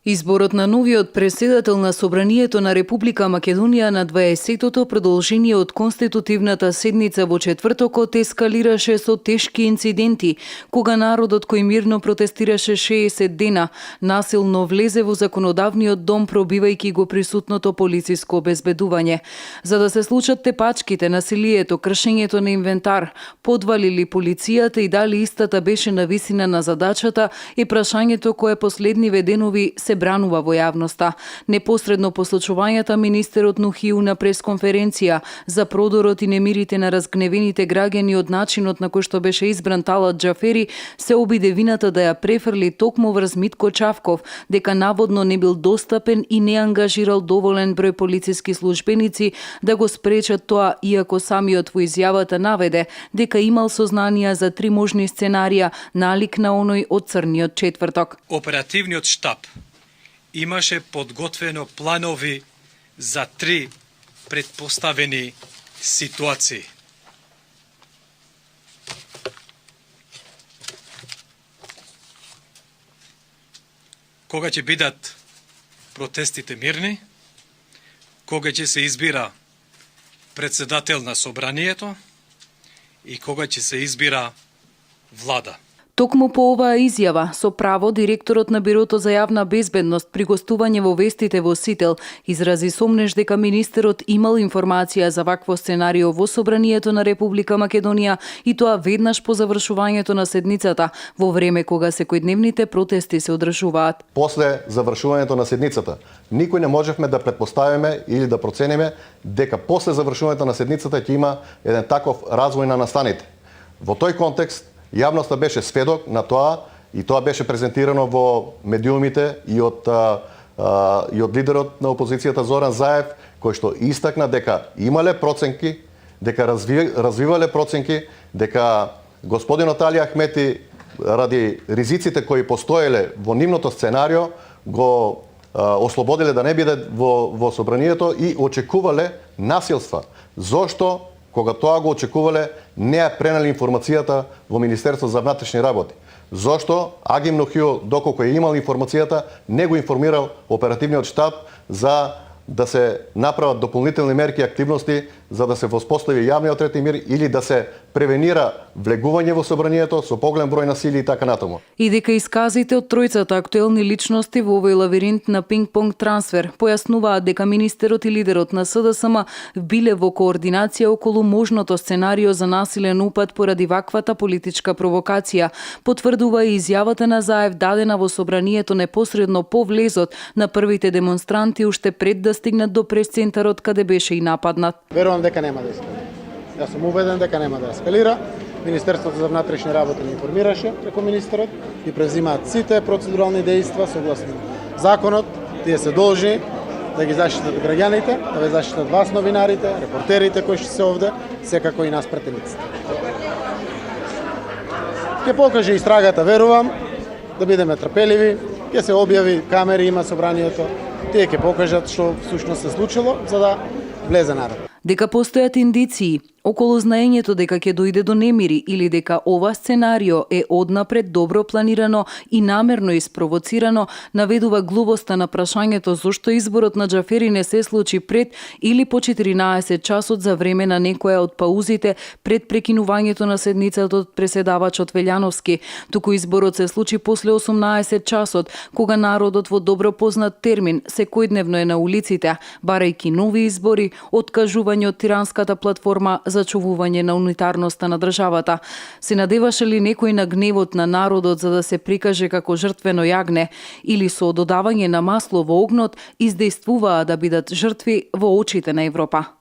Изборот на новиот претседател на Собранието на Република Македонија на 20-тото продолжение од конститутивната седница во четвртокот ескалираше со тешки инциденти, кога народот кој мирно протестираше 60 дена, насилно влезе во законодавниот дом пробивајќи го присутното полициско обезбедување. За да се случат тепачките, насилието, кршењето на инвентар, подвалили полицијата и дали истата беше на висина на задачата и прашањето кое последниве денови се бранува во јавноста. Непосредно по случувањата, министерот Нухију на пресконференција за продорот и немирите на разгневените граѓани од начинот на кој што беше избран Талат Џафери, се обиде вината да ја префрли токму врз Митко Чавков, дека наводно не бил достапен и не ангажирал доволен број полициски службеници да го спречат тоа, иако самиот во изјавата наведе дека имал сознанија за 3 можни сценарија налик на оној од црниот четврток. Оперативниот штаб имаше подготвено планови за 3 предпоставени ситуации. Кога ќе бидат протестите мирни, кога ќе се избира претседател на Собранието и кога ќе се избира влада. Токму по оваа изјава, со право, директорот на Бирото за јавна безбедност при гостување во вестите во Сител изрази сомнеж дека министерот имал информација за вакво сценарио во Собранието на Република Македонија и тоа веднаш по завршувањето на седницата, во време кога секојдневните протести се одржуваат. После завршувањето на седницата, никој не можевме да претпоставиме или да процениме дека после завршувањето на седницата ќе има еден таков развој на настаните. Во тој контекст, јавноста беше сведок на тоа и тоа беше презентирано во медиумите и од лидерот на опозицијата Зоран Заев, кој што истакна дека имале проценки, дека развивале проценки, дека господинот Али Ахмети ради ризиците кои постоеле во нивното сценарио го ослободиле да не биде во Собранието и очекувале насилства. Зошто? Кога тоа го очекувале, не ја пренели информацијата во Министерството за внатрешни работи. Зошто Агим Нухију, доколку е имал информацијата, не го информирал оперативниот штаб за да се направат дополнителни мерки и активности за да се воспостави јавниот ред и мир или да се превенира влегување во Собранието со поголем број насилие и така натаму. И дека исказите од тројцата актуелни личности во овој лавиринт на пинг-понг трансфер појаснуваат дека министерот и лидерот на СДСМ биле во координација околу можното сценарио за насилен упад поради ваквата политичка провокација, потврдува и изјавата на Заев дадена во Собранието непосредно по влезот на првите демонстранти уште пред да стигнат до пресцентарот каде беше и нападнат. Верувам дека нема да ескалира. Јас сум убеден дека нема да ескалира. Министерството за внатрешни работи не информираше преку министерот и презимаат сите процедурални дејства согласно законот. Тие се должни да ги заштитат граѓаните, да ве заштитат вас новинарите, репортерите кои што се овде, секако и нас пратениците. Ќе покаже истрагата, верувам, да бидеме трпеливи, ќе се објави, камери има Собранието, тие ќе покажат што всушност се случило за да влезе народ. Дека постојат индиции околу знаењето дека ќе дојде до немири или дека ова сценарио е однапред добро планирано и намерно испровоцирано, наведува глувоста на прашањето зошто изборот на Џафери не се случи пред или по 14 часот за време на некоја од паузите пред прекинувањето на седницата од преседавачот Велјановски, туку изборот се случи после 18 часот, кога народот во добро познат термин секојдневно е на улиците, барајќи нови избори, откажување од тиранската платформа за чувување на унитарноста на државата. Се надеваше ли некој на гневот на народот за да се прикаже како жртвено јагне или со додавање на масло во огнот издействуваа да бидат жртви во очите на Европа?